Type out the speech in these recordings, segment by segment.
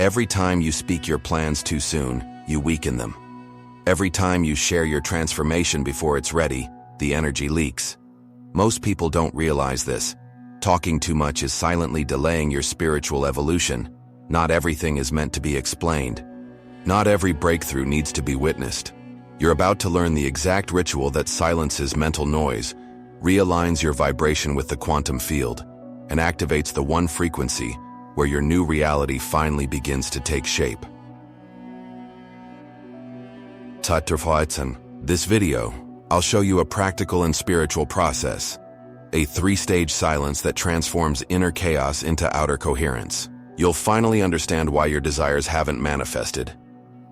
Every time you speak your plans too soon, you weaken them. Every time you share your transformation before it's ready, the energy leaks. Most people don't realize this. Talking too much is silently delaying your spiritual evolution. Not everything is meant to be explained. Not every breakthrough needs to be witnessed. You're about to learn the exact ritual that silences mental noise, realigns your vibration with the quantum field, and activates the one frequency where your new reality finally begins to take shape. This video, I'll show you a practical and spiritual process, a 3-stage silence that transforms inner chaos into outer coherence. You'll finally understand why your desires haven't manifested,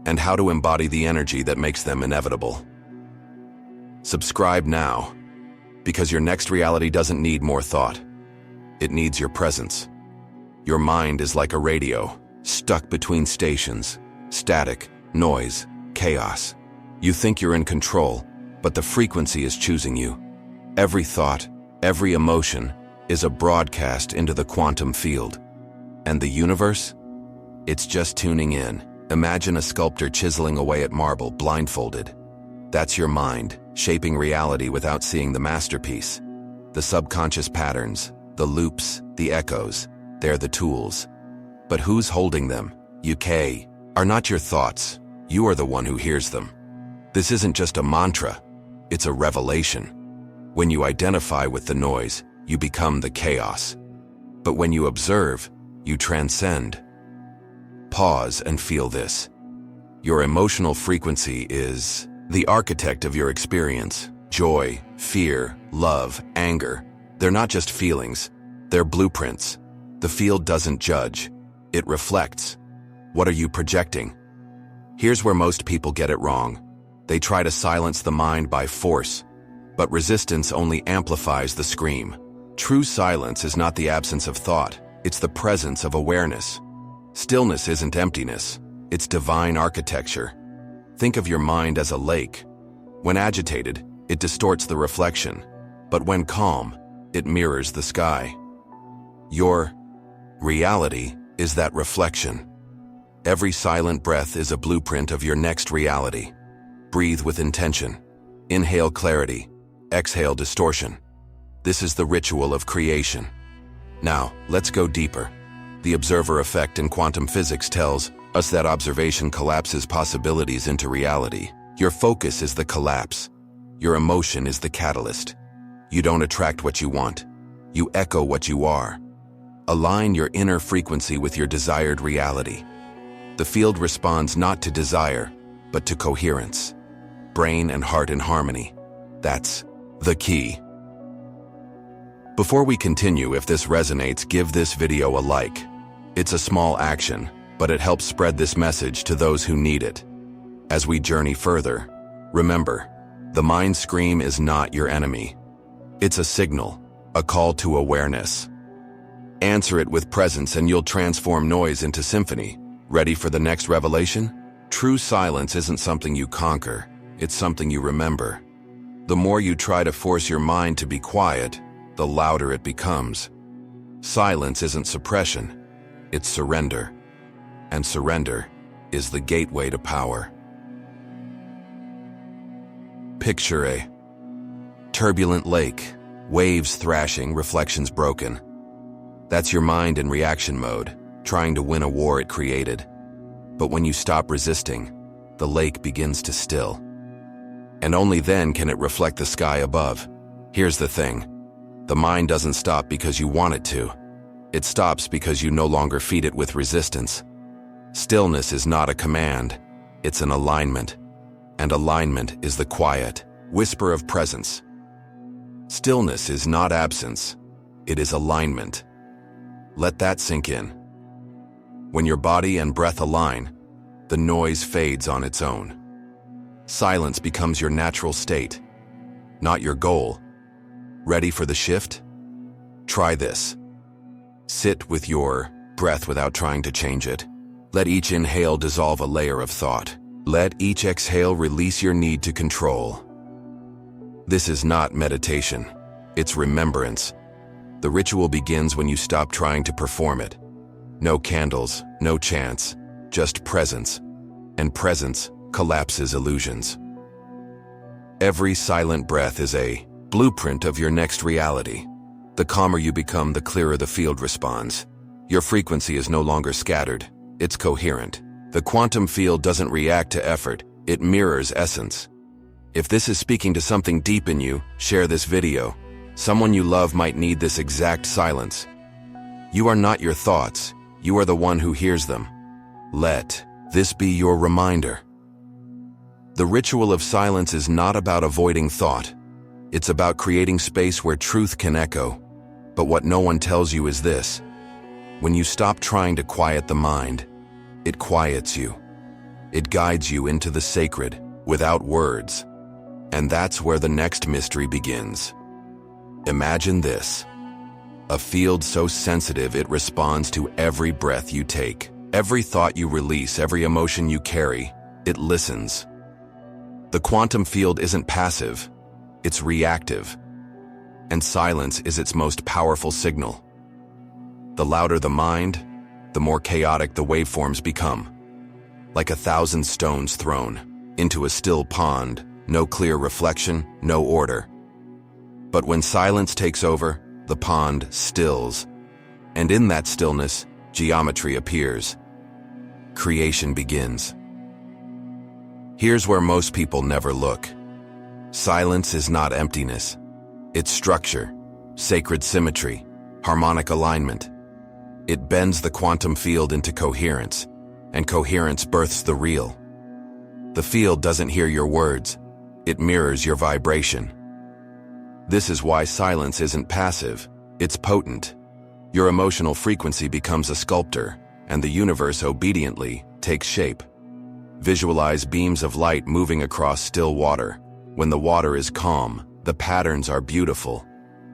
and how to embody the energy that makes them inevitable. Subscribe now, because your next reality doesn't need more thought. It needs your presence. Your mind is like a radio, stuck between stations, static, noise, chaos. You think you're in control, but the frequency is choosing you. Every thought, every emotion is a broadcast into the quantum field. And the universe? It's just tuning in. Imagine a sculptor chiseling away at marble, blindfolded. That's your mind, shaping reality without seeing the masterpiece. The subconscious patterns, the loops, the echoes, they're the tools. But who's holding them? You are not your thoughts. You are the one who hears them. This isn't just a mantra, it's a revelation. When you identify with the noise, you become the chaos. But when you observe, you transcend. Pause and feel this. Your emotional frequency is the architect of your experience. Joy, fear, love, anger. They're not just feelings, they're blueprints. The field doesn't judge, it reflects. What are you projecting? Here's where most people get it wrong. They try to silence the mind by force, but resistance only amplifies the scream. True silence is not the absence of thought, it's the presence of awareness. Stillness isn't emptiness, it's divine architecture. Think of your mind as a lake. When agitated, it distorts the reflection, but when calm, it mirrors the sky. Your reality is that reflection. Every silent breath is a blueprint of your next reality. Breathe with intention. Inhale clarity. Exhale distortion. This is the ritual of creation. Now, let's go deeper. The observer effect in quantum physics tells us that observation collapses possibilities into reality. Your focus is the collapse. Your emotion is the catalyst. You don't attract what you want. You echo what you are. Align your inner frequency with your desired reality. The field responds not to desire, but to coherence. Brain and heart in harmony. That's the key. Before we continue, if this resonates, give this video a like. It's a small action, but it helps spread this message to those who need it. As we journey further, remember, the mind scream is not your enemy. It's a signal, a call to awareness. Answer it with presence and you'll transform noise into symphony. Ready for the next revelation? True silence isn't something you conquer, it's something you remember. The more you try to force your mind to be quiet, the louder it becomes. Silence isn't suppression, it's surrender. And surrender is the gateway to power. Picture a turbulent lake, waves thrashing, reflections broken. That's your mind in reaction mode, trying to win a war it created. But when you stop resisting, the lake begins to still. And only then can it reflect the sky above. Here's the thing. The mind doesn't stop because you want it to. It stops because you no longer feed it with resistance. Stillness is not a command, it's an alignment. And alignment is the quiet whisper of presence. Stillness is not absence, it is alignment. Let that sink in. When your body and breath align, the noise fades on its own. Silence becomes your natural state, not your goal. Ready for the shift? Try this. Sit with your breath without trying to change it. Let each inhale dissolve a layer of thought. Let each exhale release your need to control. This is not meditation, it's remembrance. The ritual begins when you stop trying to perform it. No candles, no chants, just presence, and presence collapses illusions. Every silent breath is a blueprint of your next reality. The calmer you become, the clearer the field responds. Your frequency is no longer scattered, it's coherent. The quantum field doesn't react to effort, it mirrors essence. If this is speaking to something deep in you, share this video. Someone you love might need this exact silence. You are not your thoughts, you are the one who hears them. Let this be your reminder. The ritual of silence is not about avoiding thought. It's about creating space where truth can echo. But what no one tells you is this: when you stop trying to quiet the mind, it quiets you. It guides you into the sacred, without words. And that's where the next mystery begins. Imagine this: a field so sensitive it responds to every breath you take, every thought you release, every emotion you carry. It listens. The quantum field isn't passive, it's reactive. And silence is its most powerful signal. The louder the mind, the more chaotic the waveforms become. Like 1,000 stones thrown into a still pond, no clear reflection, no order. But when silence takes over, the pond stills. And in that stillness, geometry appears. Creation begins. Here's where most people never look. Silence is not emptiness. It's structure, sacred symmetry, harmonic alignment. It bends the quantum field into coherence, and coherence births the real. The field doesn't hear your words, it mirrors your vibration. This is why silence isn't passive, it's potent. Your emotional frequency becomes a sculptor, and the universe obediently takes shape. Visualize beams of light moving across still water. When the water is calm, the patterns are beautiful.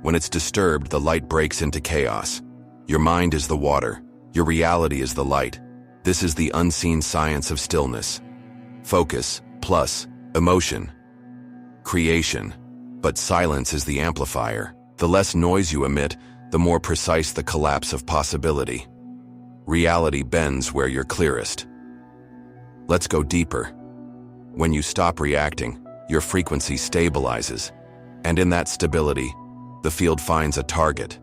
When it's disturbed, the light breaks into chaos. Your mind is the water. Your reality is the light. This is the unseen science of stillness. Focus plus emotion. Creation. But silence is the amplifier. The less noise you emit, the more precise the collapse of possibility. Reality bends where you're clearest. Let's go deeper. When you stop reacting, your frequency stabilizes. And in that stability, the field finds a target.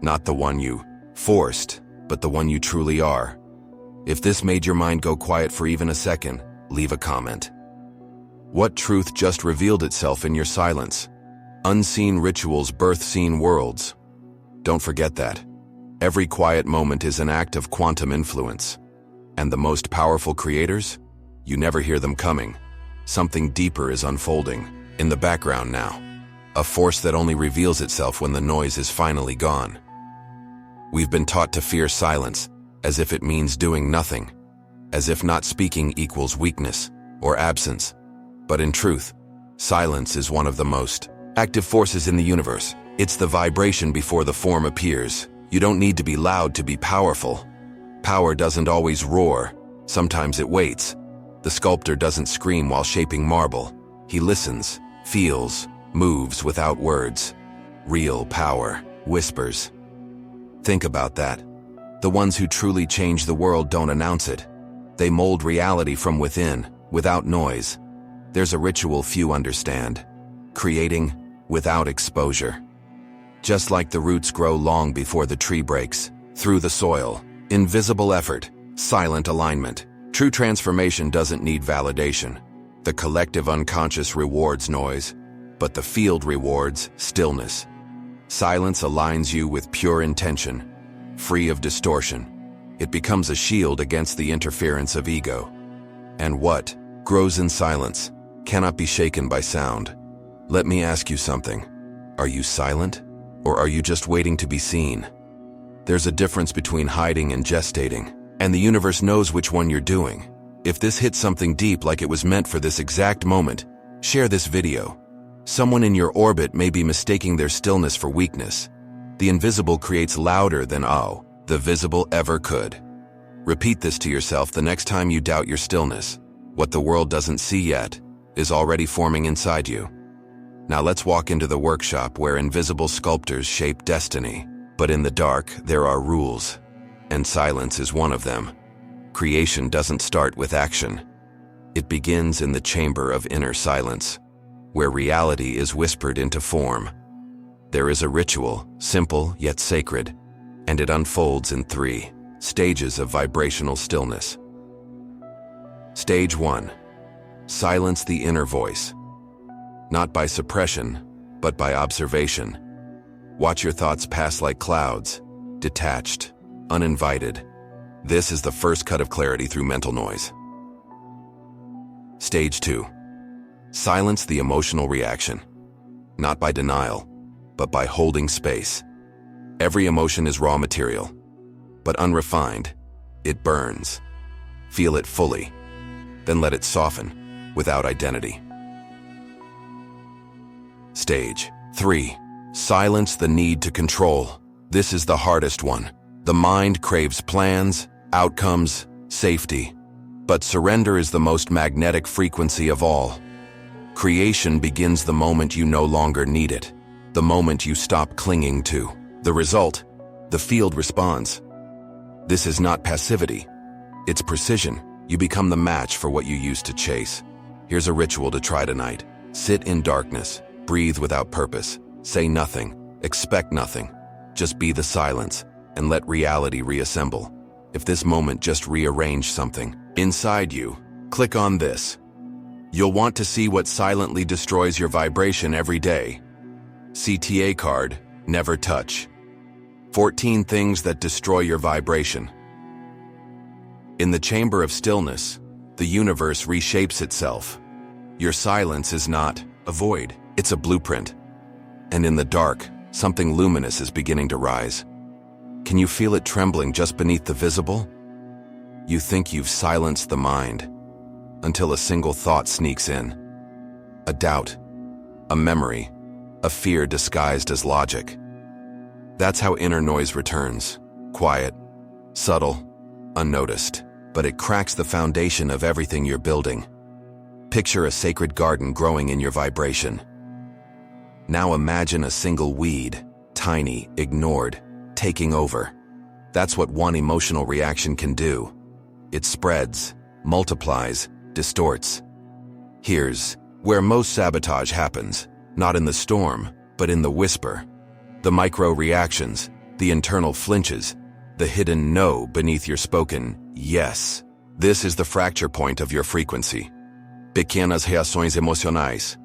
Not the one you forced, but the one you truly are. If this made your mind go quiet for even a second, leave a comment. What truth just revealed itself in your silence? Unseen rituals birth seen worlds. Don't forget that. Every quiet moment is an act of quantum influence. And the most powerful creators? You never hear them coming. Something deeper is unfolding, in the background now. A force that only reveals itself when the noise is finally gone. We've been taught to fear silence, as if it means doing nothing, as if not speaking equals weakness or absence. But in truth, silence is one of the most active forces in the universe. It's the vibration before the form appears. You don't need to be loud to be powerful. Power doesn't always roar, sometimes it waits. The sculptor doesn't scream while shaping marble. He listens, feels, moves without words. Real power whispers. Think about that. The ones who truly change the world don't announce it. They mold reality from within, without noise. There's a ritual few understand. Creating without exposure. Just like the roots grow long before the tree breaks, through the soil. Invisible effort, silent alignment. True transformation doesn't need validation. The collective unconscious rewards noise, but the field rewards stillness. Silence aligns you with pure intention, free of distortion. It becomes a shield against the interference of ego. And what grows in silence cannot be shaken by sound. Let me ask you something. Are you silent, or are you just waiting to be seen? There's a difference between hiding and gestating, and the universe knows which one you're doing. If this hits something deep like it was meant for this exact moment, share this video. Someone in your orbit may be mistaking their stillness for weakness. The invisible creates louder than the visible ever could. Repeat this to yourself the next time you doubt your stillness. What the world doesn't see yet is already forming inside you. Now let's walk into the workshop where invisible sculptors shape destiny. But in the dark, there are rules, and silence is one of them. Creation doesn't start with action. It begins in the chamber of inner silence, where reality is whispered into form. There is a ritual, simple yet sacred, and it unfolds in 3 stages of vibrational stillness. Stage 1. Silence the inner voice. Not by suppression, but by observation. Watch your thoughts pass like clouds, detached, uninvited. This is the first cut of clarity through mental noise. Stage 2. Silence the emotional reaction. Not by denial, but by holding space. Every emotion is raw material, but unrefined, it burns. Feel it fully, then let it soften, without identity. Stage 3. Silence the need to control. This is the hardest one. The mind craves plans, outcomes, safety. But surrender is the most magnetic frequency of all. Creation begins the moment you no longer need it, the moment you stop clinging to. The result, the field responds. This is not passivity. It's precision. You become the match for what you used to chase. Here's a ritual to try tonight. Sit in darkness. Breathe without purpose. Say nothing. Expect nothing. Just be the silence and let reality reassemble. If this moment just rearranged something inside you, click on this. You'll want to see what silently destroys your vibration every day. CTA card, never touch. 14 things that destroy your vibration. In the chamber of stillness, the universe reshapes itself. Your silence is not a void, it's a blueprint. And in the dark, something luminous is beginning to rise. Can you feel it trembling just beneath the visible? You think you've silenced the mind, until a single thought sneaks in. A doubt, a memory, a fear disguised as logic. That's how inner noise returns. Quiet, subtle, unnoticed, but it cracks the foundation of everything you're building. Picture a sacred garden growing in your vibration. Now imagine a single weed, tiny, ignored, taking over. That's what one emotional reaction can do. It spreads, multiplies, distorts. Here's where most sabotage happens, not in the storm, but in the whisper. The micro-reactions, the internal flinches, the hidden no beneath your spoken yes. This is the fracture point of your frequency. Pequenas reações emocionais,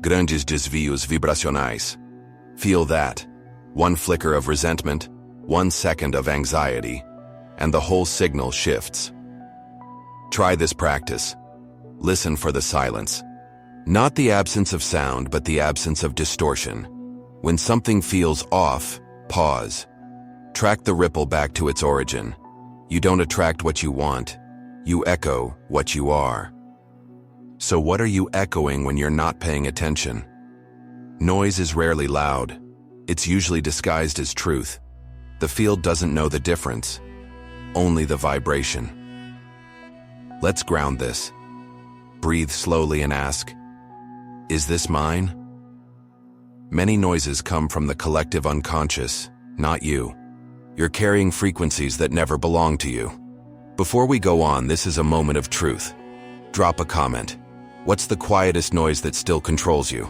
grandes desvios vibracionais. Feel that. One flicker of resentment, 1 second of anxiety, and the whole signal shifts. Try this practice. Listen for the silence. Not the absence of sound, but the absence of distortion. When something feels off, pause. Track the ripple back to its origin. You don't attract what you want. You echo what you are. So what are you echoing when you're not paying attention? Noise is rarely loud. It's usually disguised as truth. The field doesn't know the difference, only the vibration. Let's ground this. Breathe slowly and ask, is this mine? Many noises come from the collective unconscious, not you. You're carrying frequencies that never belong to you. Before we go on, this is a moment of truth. Drop a comment. What's the quietest noise that still controls you?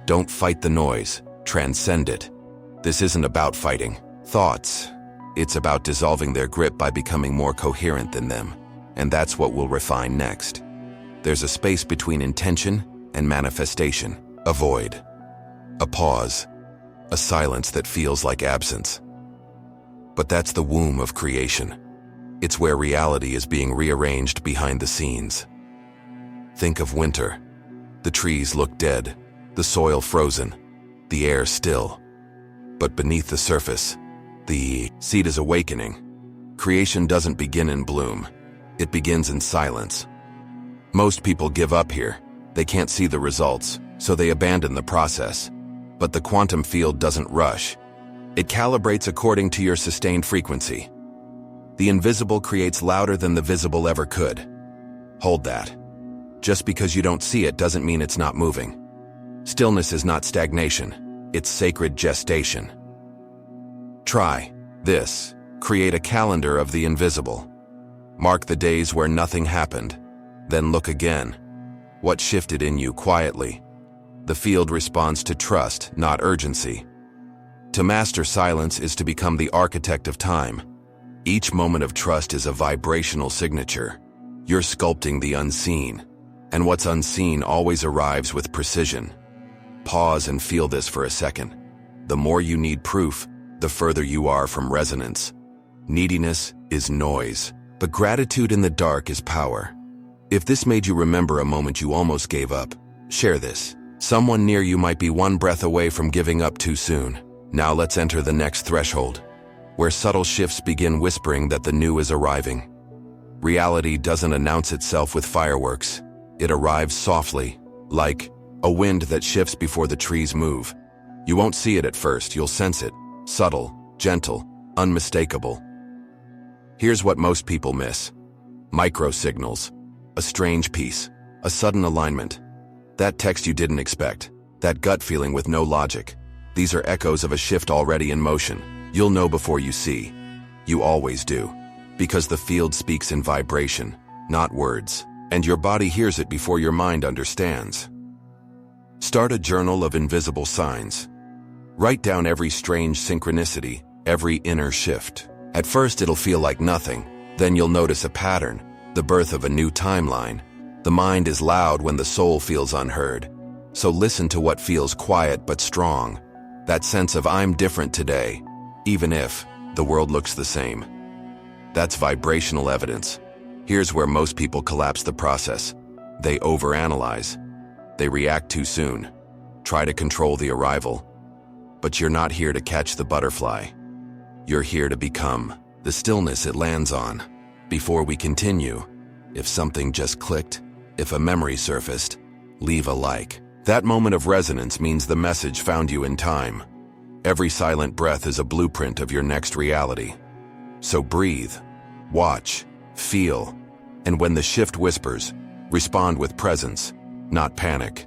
Don't fight the noise, transcend it. This isn't about fighting thoughts. It's about dissolving their grip by becoming more coherent than them. And that's what we'll refine next. There's a space between intention and manifestation, a void, a pause, a silence that feels like absence. But that's the womb of creation. It's where reality is being rearranged behind the scenes. Think of winter. The trees look dead, the soil frozen, the air still. But beneath the surface, the seed is awakening. Creation doesn't begin in bloom. It begins in silence. Most people give up here. They can't see the results, so they abandon the process. But the quantum field doesn't rush. It calibrates according to your sustained frequency. The invisible creates louder than the visible ever could. Hold that. Just because you don't see it doesn't mean it's not moving. Stillness is not stagnation. It's sacred gestation. Try this. Create a calendar of the invisible. Mark the days where nothing happened. Then look again. What shifted in you quietly? The field responds to trust, not urgency. To master silence is to become the architect of time. Each moment of trust is a vibrational signature. You're sculpting the unseen, and what's unseen always arrives with precision. Pause and feel this for a second. The more you need proof, the further you are from resonance. Neediness is noise, but gratitude in the dark is power. If this made you remember a moment you almost gave up, share this. Someone near you might be one breath away from giving up too soon. Now let's enter the next threshold, where subtle shifts begin whispering that the new is arriving. Reality doesn't announce itself with fireworks. It arrives softly, like a wind that shifts before the trees move. You won't see it at first, you'll sense it. Subtle, gentle, unmistakable. Here's what most people miss. Micro signals. A strange peace. A sudden alignment. That text you didn't expect. That gut feeling with no logic. These are echoes of a shift already in motion. You'll know before you see. You always do. Because the field speaks in vibration, not words. And your body hears it before your mind understands. Start a journal of invisible signs. Write down every strange synchronicity, every inner shift. At first it'll feel like nothing. Then you'll notice a pattern, the birth of a new timeline. The mind is loud when the soul feels unheard. So listen to what feels quiet but strong. That sense of I'm different today, even if the world looks the same. That's vibrational evidence. Here's where most people collapse the process. They overanalyze. They react too soon. Try to control the arrival. But you're not here to catch the butterfly. You're here to become the stillness it lands on. Before we continue, if something just clicked, if a memory surfaced, leave a like. That moment of resonance means the message found you in time. Every silent breath is a blueprint of your next reality. So breathe, watch, feel, and when the shift whispers, respond with presence, not panic.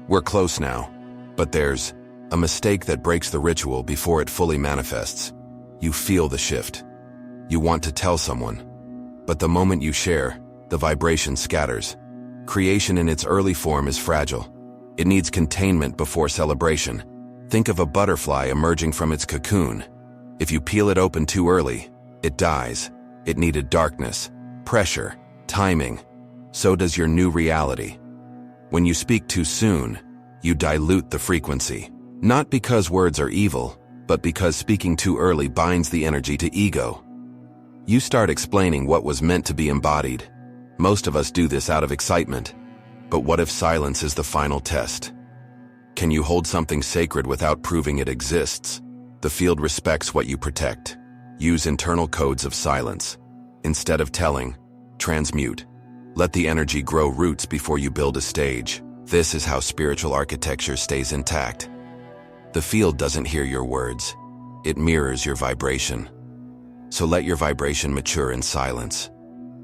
We're close now, but there's a mistake that breaks the ritual before it fully manifests. You feel the shift. You want to tell someone, but the moment you share, the vibration scatters. Creation in its early form is fragile. It needs containment before celebration. Think of a butterfly emerging from its cocoon. If you peel it open too early, it dies. It needed darkness, pressure, timing. So does your new reality. When you speak too soon, you dilute the frequency. Not because words are evil, but because speaking too early binds the energy to ego. You start explaining what was meant to be embodied. Most of us do this out of excitement. But what if silence is the final test? Can you hold something sacred without proving it exists? The field respects what you protect. Use internal codes of silence. Instead of telling, transmute. Let the energy grow roots before you build a stage. This is how spiritual architecture stays intact. The field doesn't hear your words. It mirrors your vibration. So let your vibration mature in silence.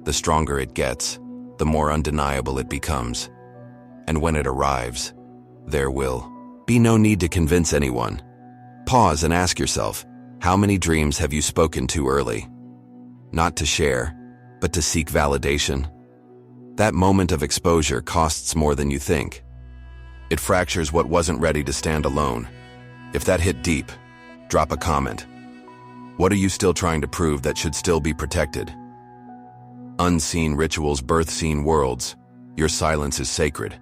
The stronger it gets, the more undeniable it becomes. And when it arrives, there will be no need to convince anyone. Pause and ask yourself, how many dreams have you spoken too early? Not to share, but to seek validation. That moment of exposure costs more than you think. It fractures what wasn't ready to stand alone. If that hit deep, drop a comment. What are you still trying to prove that should still be protected? Unseen rituals birth seen worlds. Your silence is sacred.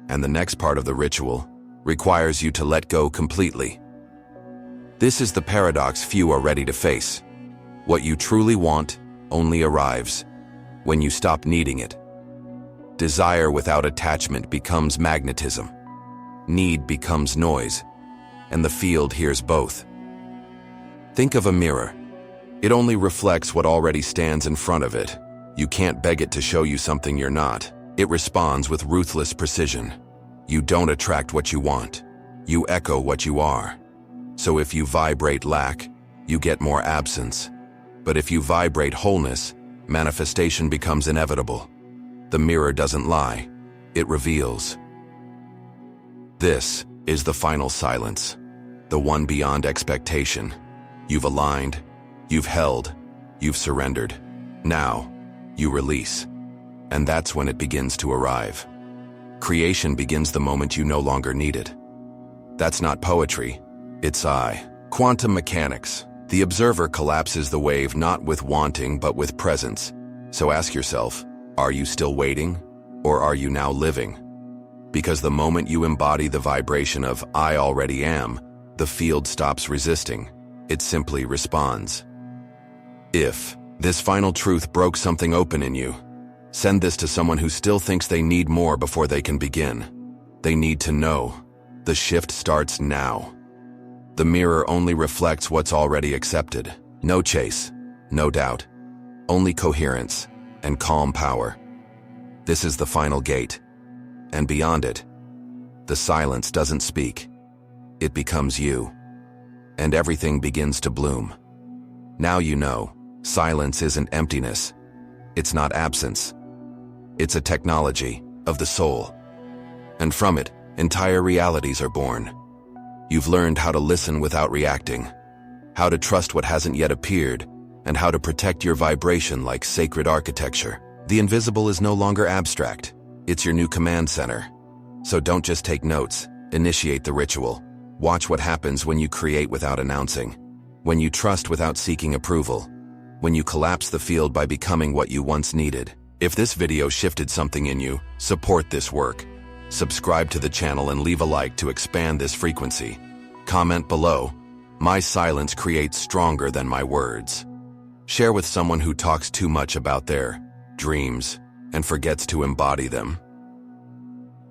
And the next part of the ritual requires you to let go completely. This is the paradox few are ready to face. What you truly want only arrives when you stop needing it. Desire without attachment becomes magnetism. Need becomes noise, and the field hears both. Think of a mirror. It only reflects what already stands in front of it. You can't beg it to show you something you're not. It responds with ruthless precision. You don't attract what you want. You echo what you are. So if you vibrate lack, you get more absence. But if you vibrate wholeness, manifestation becomes inevitable. The mirror doesn't lie. It reveals. This is the final silence, the one beyond expectation. You've aligned, you've held, you've surrendered. Now, you release. And that's when it begins to arrive. Creation begins the moment you no longer need it. That's not poetry, it's quantum mechanics. The observer collapses the wave not with wanting but with presence. So ask yourself, are you still waiting, or are you now living? Because the moment you embody the vibration of I already am, the field stops resisting. It simply responds. If this final truth broke something open in you, send this to someone who still thinks they need more before they can begin. They need to know. The shift starts now. The mirror only reflects what's already accepted. No chase, no doubt, only coherence and calm power. This is the final gate. And beyond it, the silence doesn't speak. It becomes you. And everything begins to bloom. Now you know, silence isn't emptiness. It's not absence. It's a technology of the soul. And from it, entire realities are born. You've learned how to listen without reacting, how to trust what hasn't yet appeared, and how to protect your vibration like sacred architecture. The invisible is no longer abstract. It's your new command center. So don't just take notes, initiate the ritual. Watch what happens when you create without announcing, when you trust without seeking approval, when you collapse the field by becoming what you once needed. If this video shifted something in you, support this work. Subscribe to the channel and leave a like to expand this frequency. Comment below, my silence creates stronger than my words. Share with someone who talks too much about their dreams and forgets to embody them.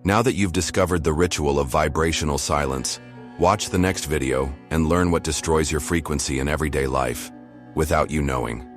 Now that you've discovered the ritual of vibrational silence, watch the next video and learn what destroys your frequency in everyday life without you knowing.